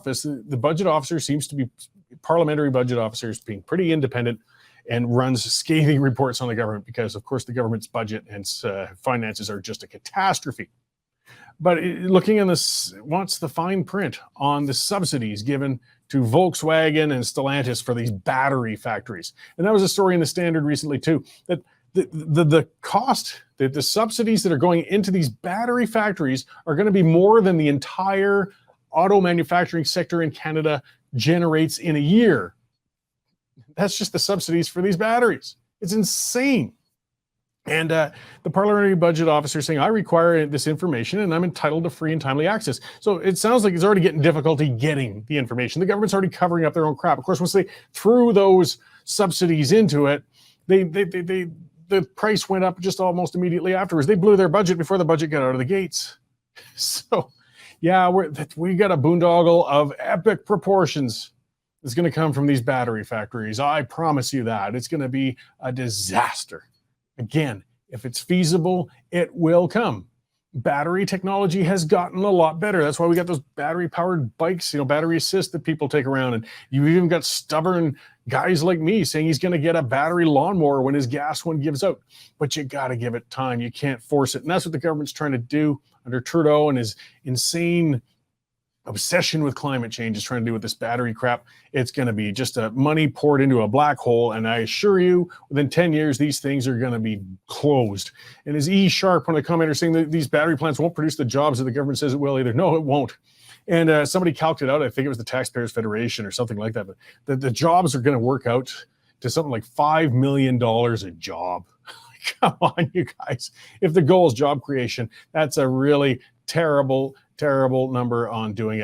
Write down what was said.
the budget officer seems to be, parliamentary budget officers, being pretty independent and runs scathing reports on the government because, of course, the government's budget and finances are just a catastrophe. But looking in this, wants the fine print on the subsidies given to Volkswagen and Stellantis for these battery factories. And that was a story in the Standard recently too, that the cost, the subsidies that are going into these battery factories are going to be more than the entire auto manufacturing sector in Canada generates in a year. That's just the subsidies for these batteries. It's insane. And the parliamentary budget officer saying, I require this information and I'm entitled to free and timely access. So it sounds like it's already getting difficulty getting the information. The government's already covering up their own crap. Of course, once they threw those subsidies into it, the price went up just almost immediately afterwards. They blew their budget before the budget got out of the gates. So yeah, we got a boondoggle of epic proportions that's going to come from these battery factories. I promise you that. It's going to be a disaster. Again, if it's feasible, it will come. Battery technology has gotten a lot better. That's why we got those battery-powered bikes, battery assist that people take around. And you've even got stubborn guys like me saying he's going to get a battery lawnmower when his gas one gives out. But you got to give it time. You can't force it. And that's what the government's trying to do under Trudeau and his insane obsession with climate change is trying to do with this battery crap. It's going to be just money poured into a black hole. And I assure you, within 10 years, these things are going to be closed. And as E. Sharp, one of the commenters, saying that these battery plants won't produce the jobs that the government says it will either. No, it won't. And somebody calculated out, I think it was the Taxpayers Federation or something like that, but the jobs are going to work out to something like $5 million a job. Come on, you guys. If the goal is job creation, that's a really terrible, terrible number on doing it.